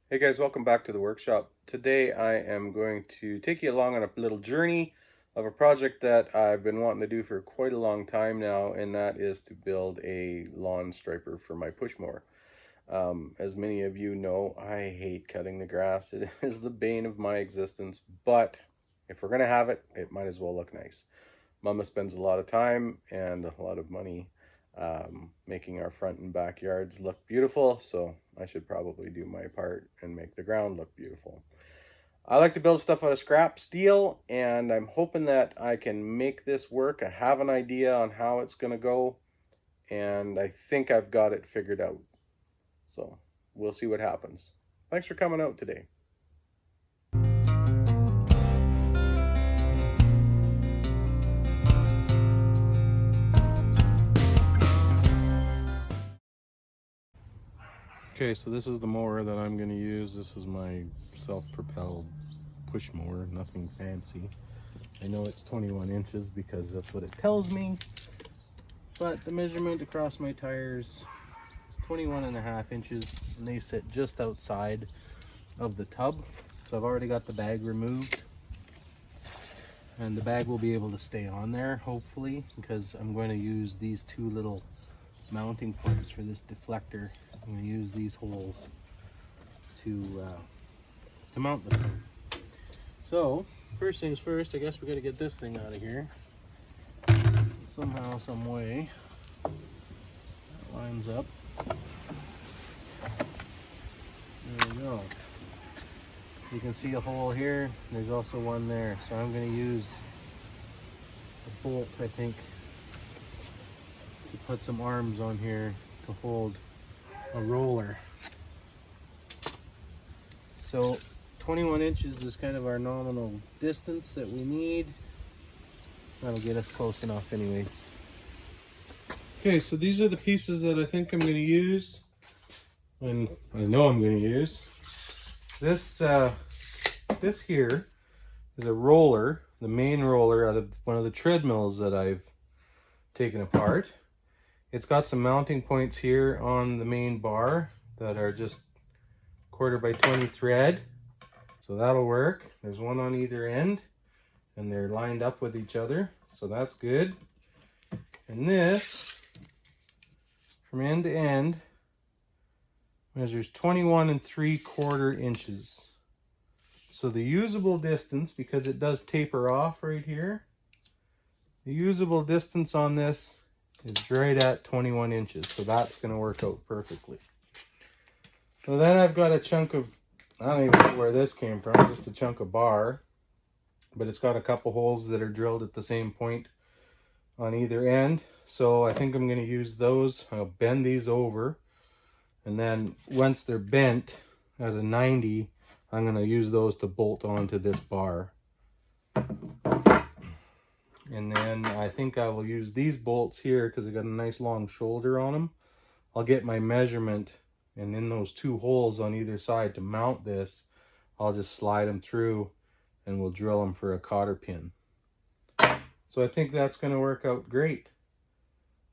Hey guys, welcome back to the workshop. Today I am going to take you along on a little journey of a project that I've been wanting to do for quite a long time now, and that is to build a lawn striper for my push mower. As many of you know, I hate cutting the grass. It is the bane of my existence, but if we're gonna have it, it might as well look nice. Mama spends a lot of time and a lot of money making our front and backyards look beautiful, so I should probably do my part and make the ground look beautiful. I like to build stuff out of scrap steel, and I'm hoping that I can make this work. I have an idea on how it's going to go, and I think I've got it figured out. So we'll see what happens. Thanks for coming out today. Okay, so this is the mower that I'm going to use. This is my self-propelled push mower, nothing fancy. I know it's 21 inches because that's what it tells me, but the measurement across my tires is 21.5 inches, and they sit just outside of the tub. So I've already got the bag removed, and the bag will be able to stay on there, hopefully, because I'm going to use these two little mounting points for this deflector. I'm going to use these holes to mount this thing. So first things first, I guess we got to get this thing out of here somehow, some way. That lines up. There we go. You can see a hole here. There's also one there. So I'm going to use a bolt, I think, to put some arms on here to hold a roller. So 21 inches is kind of our nominal distance that we need. That'll get us close enough anyways. Okay, so these are the pieces that I think I'm going to use, and I know I'm going to use. This here is a roller, the main roller out of one of the treadmills that I've taken apart. It's got some mounting points here on the main bar that are just 1/4x20 thread. So that'll work. There's one on either end, and they're lined up with each other. So that's good. And this, from end to end, measures 21 3/4 inches. So the usable distance, because it does taper off right here, the usable distance on this is right at 21 inches. So that's going to work out perfectly. So then I've got a chunk of, I don't even know where this came from, just a chunk of bar. But it's got a couple holes that are drilled at the same point on either end. So I think I'm going to use those. I'll bend these over. And then once they're bent at a 90, I'm going to use those to bolt onto this bar. And then I think I will use these bolts here because they got a nice long shoulder on them. I'll get my measurement, and in those two holes on either side to mount this, I'll just slide them through and we'll drill them for a cotter pin. So I think that's going to work out great.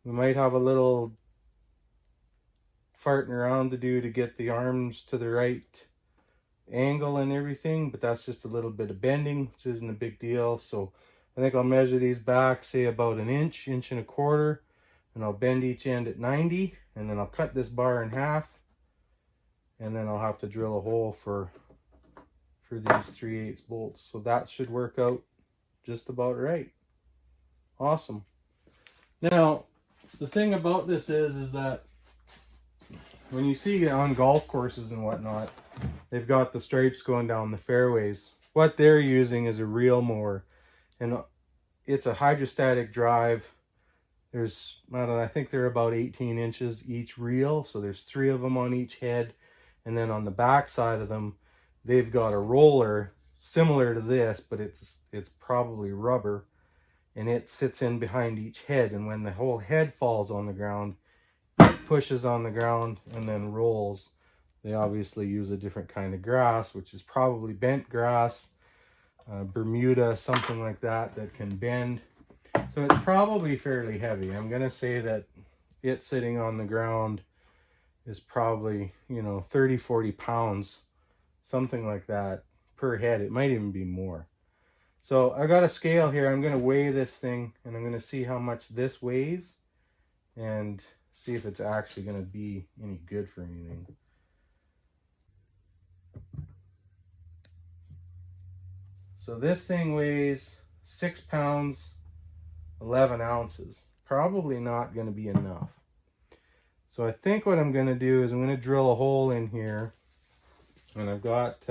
We might have a little farting around to do to get the arms to the right angle and everything, but that's just a little bit of bending, which isn't a big deal. So I think I'll measure these back, say about an inch, 1.25 inches, and I'll bend each end at 90, and then I'll cut this bar in half, and then I'll have to drill a hole for these 3/8 bolts. So that should work out just about right. Awesome. Now, the thing about this is that when you see on golf courses and whatnot, they've got the stripes going down the fairways. What they're using is a reel mower, and it's a hydrostatic drive. There's, I don't know, I think they're about 18 inches each reel, so there's 3 of them on each head, and then on the back side of them, they've got a roller similar to this, but it's probably rubber, and it sits in behind each head, and when the whole head falls on the ground, it pushes on the ground and then rolls. They obviously use a different kind of grass, which is probably bent grass, Bermuda, something like that, that can bend. So it's probably fairly heavy. I'm going to say that it sitting on the ground is probably, 30, 40 pounds something like that per head. It might even be more. So I got a scale here. I'm going to weigh this thing, and I'm going to see how much this weighs and see if it's actually going to be any good for anything. So this thing weighs 6 pounds, 11 ounces. Probably not going to be enough. So I think what I'm going to do is I'm going to drill a hole in here, and I've got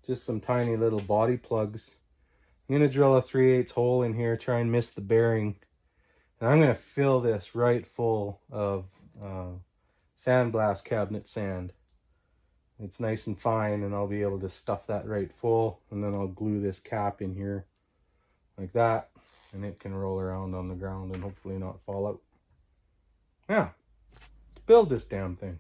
just some tiny little body plugs. I'm going to drill a 3/8 hole in here, try and miss the bearing, and I'm going to fill this right full of sandblast cabinet sand. It's nice and fine, and I'll be able to stuff that right full, and then I'll glue this cap in here like that, and it can roll around on the ground and hopefully not fall out. Yeah, let's build this damn thing.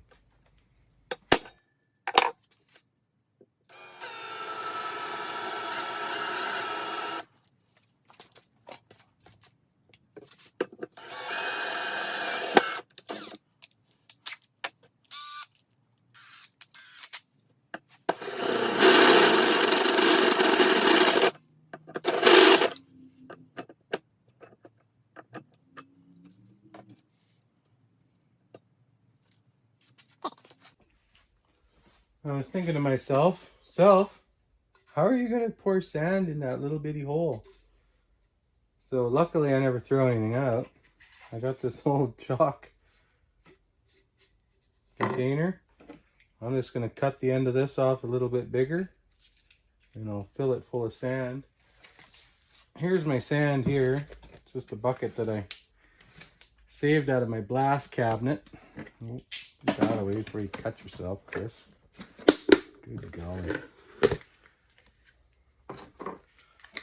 I was thinking to myself, how are you going to pour sand in that little bitty hole? So luckily I never throw anything out. I got this old chalk container. I'm just going to cut the end of this off a little bit bigger, and I'll fill it full of sand. Here's my sand here. It's just a bucket that I saved out of my blast cabinet. Oh, get that away before you cut yourself, Chris. Good golly.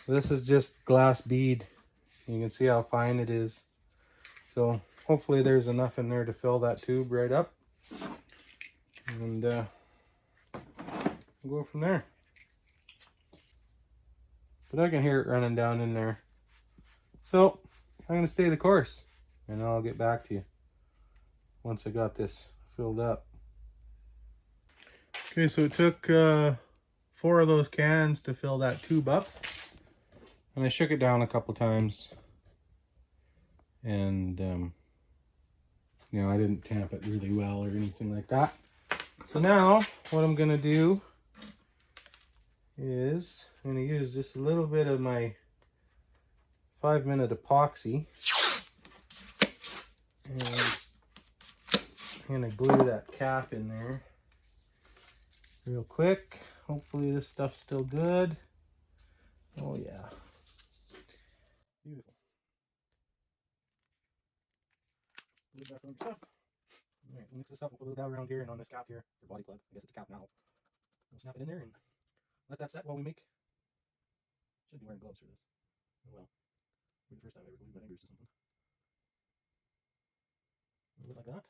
This is just glass bead. You can see how fine it is. So hopefully there's enough in there to fill that tube right up. And we'll go from there. But I can hear it running down in there. So I'm going to stay the course, and I'll get back to you once I got this filled up. Okay, so it took 4 of those cans to fill that tube up, and I shook it down a couple times, and you know, I didn't tamp it really well or anything like that. So now what I'm gonna do is I'm gonna use just a little bit of my 5-minute epoxy, and I'm gonna glue that cap in there real quick. Hopefully this stuff's still good. Oh yeah. Beautiful. Alright, we'll mix this up. We'll put a little dowel around here and on this cap here, the body plug. I guess it's a cap now. We'll snap it in there and let that set while we make. Should be wearing gloves for this. Oh well. For the first time I ever glued my fingers to something. A little bit like that.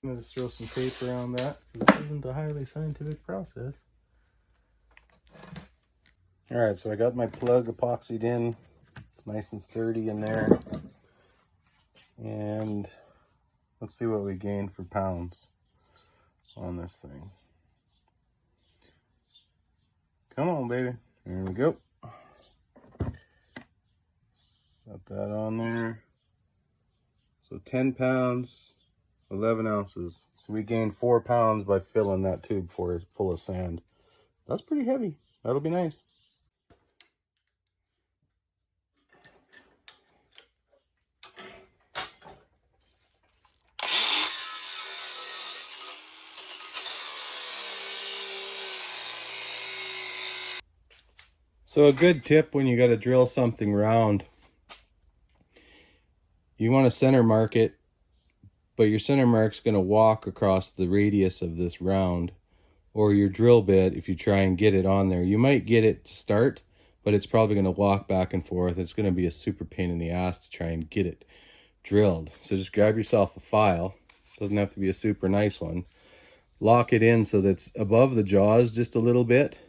I'm going to just throw some tape around that, because this isn't a highly scientific process. Alright, so I got my plug epoxied in. It's nice and sturdy in there. And let's see what we gain for pounds on this thing. Come on, baby. There we go. Set that on there. So 10 pounds. 11 ounces. So we gained 4 pounds by filling that tube full of sand. That's pretty heavy. That'll be nice. So a good tip when you got to drill something round, you want to center mark it, but your center mark's going to walk across the radius of this round, or your drill bit. If you try and get it on there, you might get it to start, but it's probably going to walk back and forth. It's going to be a super pain in the ass to try and get it drilled. So just grab yourself a file. Doesn't have to be a super nice one. Lock it in so that it's above the jaws just a little bit,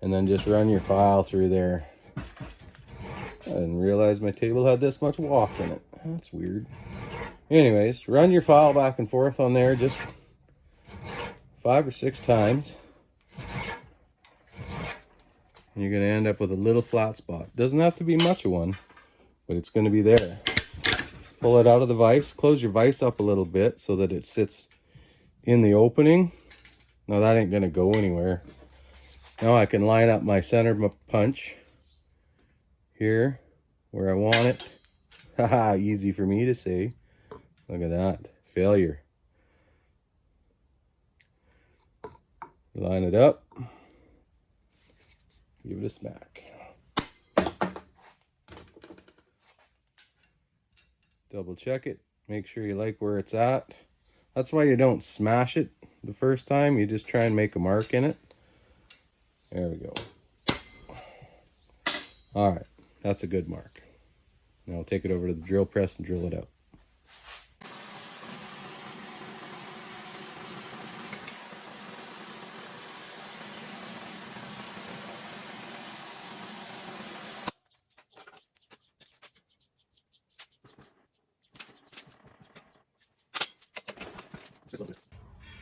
and then just run your file through there. I didn't realize my table had this much walk in it. That's weird. Anyways, run your file back and forth on there just 5 or 6 times. And you're going to end up with a little flat spot. Doesn't have to be much of one, but it's going to be there. Pull it out of the vise. Close your vise up a little bit so that it sits in the opening. Now that ain't going to go anywhere. Now I can line up my center punch here where I want it. Haha, easy for me to say. Look at that. Failure. Line it up. Give it a smack. Double check it. Make sure you like where it's at. That's why you don't smash it the first time. You just try and make a mark in it. There we go. All right, that's a good mark. Now I'll take it over to the drill press and drill it out.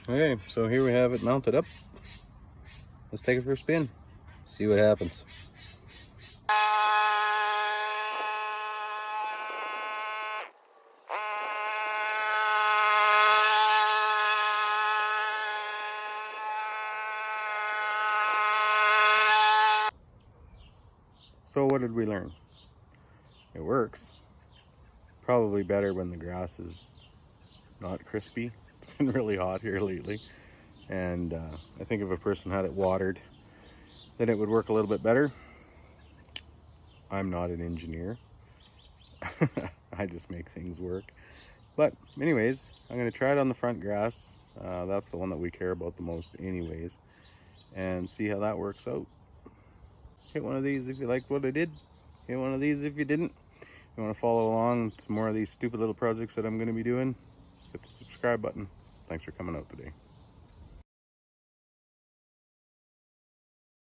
Okay, so here we have it mounted up. Let's take it for a spin. See what happens. So what did we learn? It works. Probably better when the grass is not crispy. It's been really hot here lately. And I think if a person had it watered, then it would work a little bit better. I'm not an engineer. I just make things work. But anyways, I'm going to try it on the front grass. That's the one that we care about the most anyways. And see how that works out. Hit one of these if you liked what I did. Hit one of these if you didn't. If you want to follow along to more of these stupid little projects that I'm going to be doing, hit the subscribe button. Thanks for coming out today.